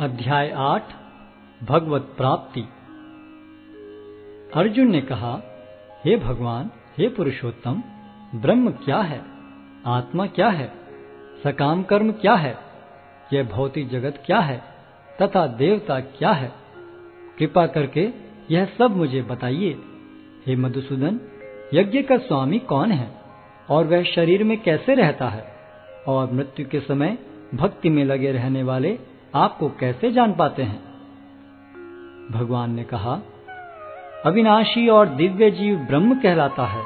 अध्याय 8 भगवत प्राप्ति। अर्जुन ने कहा, हे भगवान, हे पुरुषोत्तम, ब्रह्म क्या है, आत्मा क्या है, सकाम कर्म क्या है, यह भौतिक जगत क्या है तथा देवता क्या है? कृपा करके यह सब मुझे बताइए। हे मधुसूदन, यज्ञ का स्वामी कौन है और वह शरीर में कैसे रहता है, और मृत्यु के समय भक्ति में लगे रहने वाले आपको कैसे जान पाते हैं? भगवान ने कहा, अविनाशी और दिव्य जीव ब्रह्म कहलाता है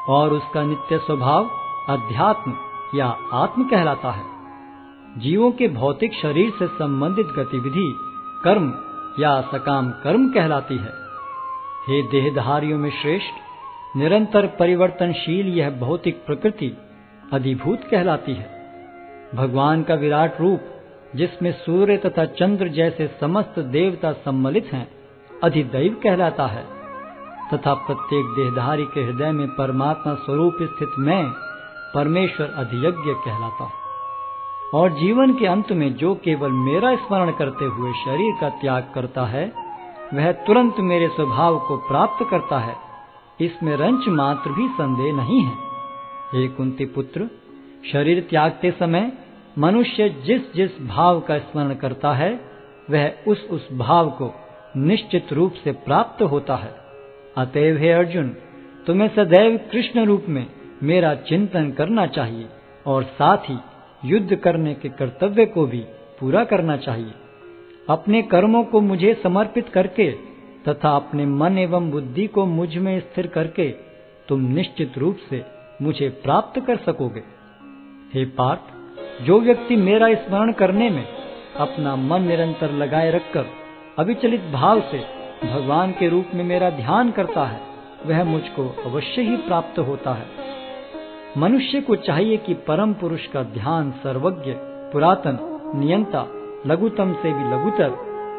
और उसका नित्य स्वभाव अध्यात्म या आत्म कहलाता है। जीवों के भौतिक शरीर से संबंधित गतिविधि कर्म या सकाम कर्म कहलाती है। हे देहधारियों में श्रेष्ठ, निरंतर परिवर्तनशील यह भौतिक प्रकृति अधिभूत कहलाती है। भगवान का विराट रूप, जिसमें सूर्य तथा चंद्र जैसे समस्त देवता सम्मिलित हैं, अधिदैव कहलाता है तथा प्रत्येक देहधारी के हृदय में परमात्मा स्वरूप स्थित मैं परमेश्वर अधियज्ञ कहलाता हूँ। और जीवन के अंत में जो केवल मेरा स्मरण करते हुए शरीर का त्याग करता है, वह तुरंत मेरे स्वभाव को प्राप्त करता है, इसमें रंच मात्र भी संदेह नहीं है। हे कुंती पुत्र, शरीर त्यागते समय मनुष्य जिस जिस भाव का स्मरण करता है, वह उस भाव को निश्चित रूप से प्राप्त होता है। अतएव हे अर्जुन, तुम्हें सदैव कृष्ण रूप में मेरा चिंतन करना चाहिए और साथ ही युद्ध करने के कर्तव्य को भी पूरा करना चाहिए। अपने कर्मों को मुझे समर्पित करके तथा अपने मन एवं बुद्धि को मुझ में स्थिर करके तुम निश्चित रूप से मुझे प्राप्त कर सकोगे। हे पार्थ, जो व्यक्ति मेरा स्मरण करने में अपना मन निरंतर लगाए रखकर अविचलित भाव से भगवान के रूप में मेरा ध्यान करता है, वह मुझको अवश्य ही प्राप्त होता है। मनुष्य को चाहिए कि परम पुरुष का ध्यान सर्वज्ञ, पुरातन, नियंता, लघुतम से भी लघुतर,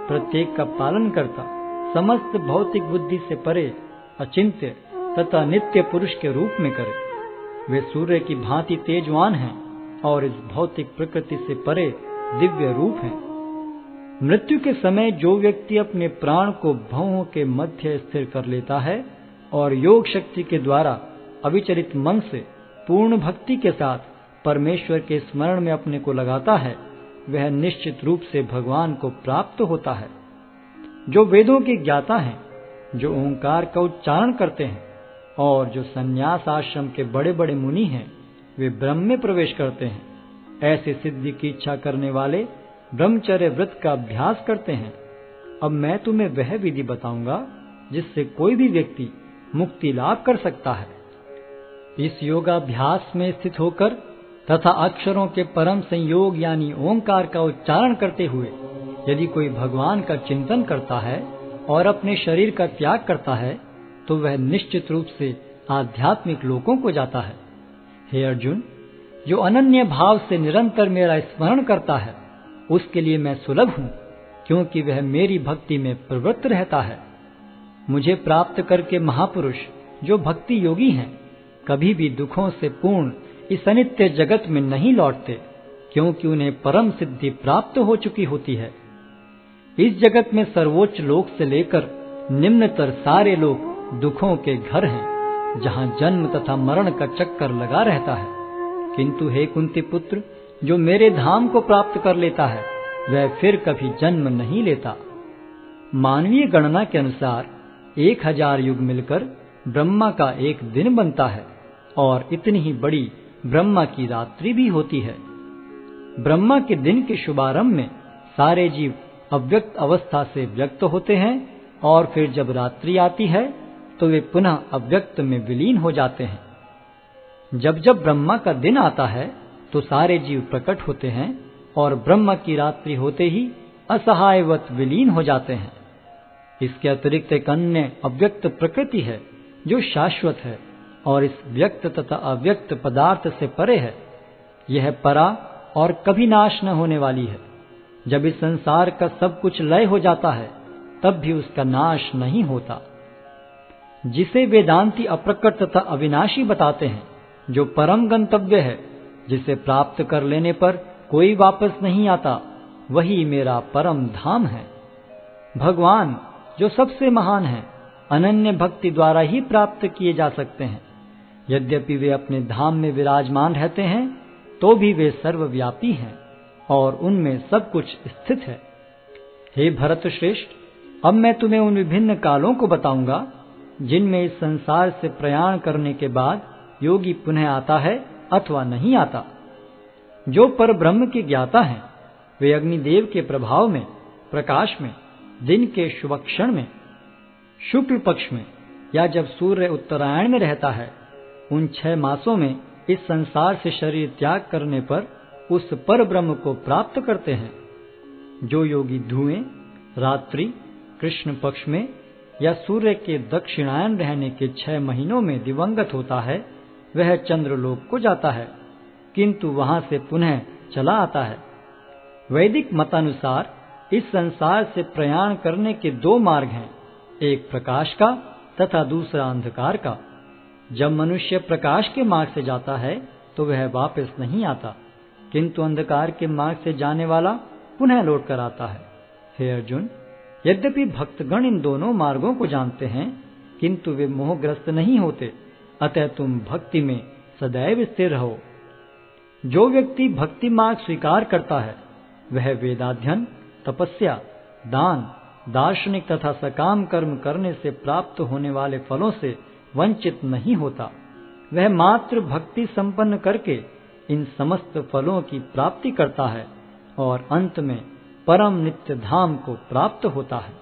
प्रत्येक का पालन करता, समस्त भौतिक बुद्धि से परे, अचिंत्य तथा नित्य पुरुष के रूप में करे। वे सूर्य की भांति तेजवान हैं और इस भौतिक प्रकृति से परे दिव्य रूप हैं। मृत्यु के समय जो व्यक्ति अपने प्राण को भौहों के मध्य स्थिर कर लेता है और योग शक्ति के द्वारा अविचलित मन से पूर्ण भक्ति के साथ परमेश्वर के स्मरण में अपने को लगाता है, वह निश्चित रूप से भगवान को प्राप्त होता है। जो वेदों के ज्ञाता हैं, जो ओंकार का उच्चारण करते हैं और जो संन्यास आश्रम के बड़े बड़े मुनि हैं, वे ब्रह्म में प्रवेश करते हैं। ऐसे सिद्धि की इच्छा करने वाले ब्रह्मचर्य व्रत का अभ्यास करते हैं। अब मैं तुम्हें वह विधि बताऊंगा जिससे कोई भी व्यक्ति मुक्ति लाभ कर सकता है। इस योगाभ्यास में स्थित होकर तथा अक्षरों के परम संयोग यानी ओंकार का उच्चारण करते हुए यदि कोई भगवान का चिंतन करता है और अपने शरीर का त्याग करता है, तो वह निश्चित रूप से आध्यात्मिक लोकों को जाता है। हे अर्जुन, जो अनन्य भाव से निरंतर मेरा स्मरण करता है, उसके लिए मैं सुलभ हूँ, क्योंकि वह मेरी भक्ति में प्रवृत्त रहता है। मुझे प्राप्त करके महापुरुष जो भक्ति योगी हैं, कभी भी दुखों से पूर्ण इस अनित्य जगत में नहीं लौटते, क्योंकि उन्हें परम सिद्धि प्राप्त हो चुकी होती है। इस जगत में सर्वोच्च लोक से लेकर निम्नतर सारे लोक दुखों के घर हैं, जहाँ जन्म तथा मरण का चक्कर लगा रहता है। किंतु हे कुंती पुत्र, जो मेरे धाम को प्राप्त कर लेता है, वह फिर कभी जन्म नहीं लेता। मानवीय गणना के अनुसार 1000 युग मिलकर ब्रह्मा का एक दिन बनता है और इतनी ही बड़ी ब्रह्मा की रात्रि भी होती है। ब्रह्मा के दिन के शुभारंभ में सारे जीव अव्यक्त अवस्था से व्यक्त होते हैं और फिर जब रात्रि आती है तो वे पुनः अव्यक्त में विलीन हो जाते हैं। जब जब ब्रह्मा का दिन आता है तो सारे जीव प्रकट होते हैं और ब्रह्मा की रात्रि होते ही असहायवत विलीन हो जाते हैं। इसके अतिरिक्त एक अन्य अव्यक्त प्रकृति है जो शाश्वत है और इस व्यक्त तथा अव्यक्त पदार्थ से परे है। यह परा और कभी नाश न होने वाली है। जब इस संसार का सब कुछ लय हो जाता है, तब भी उसका नाश नहीं होता। जिसे वेदांती अप्रकट तथा अविनाशी बताते हैं, जो परम गंतव्य है, जिसे प्राप्त कर लेने पर कोई वापस नहीं आता, वही मेरा परम धाम है। भगवान जो सबसे महान है, अनन्य भक्ति द्वारा ही प्राप्त किए जा सकते हैं। यद्यपि वे अपने धाम में विराजमान रहते हैं, तो भी वे सर्वव्यापी हैं और उनमें सब कुछ स्थित है। हे भरत श्रेष्ठ, अब मैं तुम्हें उन विभिन्न कालों को बताऊंगा जिनमें इस संसार से प्रयाण करने के बाद योगी पुनः आता है अथवा नहीं आता। जो पर ब्रह्म के ज्ञाता हैं, वे अग्निदेव के प्रभाव में, प्रकाश में, दिन के शुभ क्षण में, शुक्ल पक्ष में या जब सूर्य उत्तरायण में रहता है, उन 6 मासों में इस संसार से शरीर त्याग करने पर उस पर ब्रह्म को प्राप्त करते हैं। जो योगी धुएं, रात्रि, कृष्ण पक्ष में या सूर्य के दक्षिणायन रहने के 6 महीनों में दिवंगत होता है, वह चंद्रलोक को जाता है, किंतु वहां से पुनः चला आता है। वैदिक मतानुसार इस संसार से प्रयाण करने के 2 मार्ग हैं, एक प्रकाश का तथा दूसरा अंधकार का। जब मनुष्य प्रकाश के मार्ग से जाता है तो वह वापस नहीं आता, किंतु अंधकार के मार्ग से जाने वाला पुनः लौट कर आता है। हे अर्जुन, यद्यपि भक्तगण इन दोनों मार्गों को जानते हैं, किंतु वे मोहग्रस्त नहीं होते, अतः तुम भक्ति में सदैव स्थिर रहो। जो व्यक्ति भक्ति मार्ग स्वीकार करता है, वह वेदाध्ययन, तपस्या, दान, दार्शनिक तथा सकाम कर्म करने से प्राप्त होने वाले फलों से वंचित नहीं होता। वह मात्र भक्ति संपन्न करके इन समस्त फलों की प्राप्ति करता है और अंत में परम नित्य धाम को प्राप्त होता है।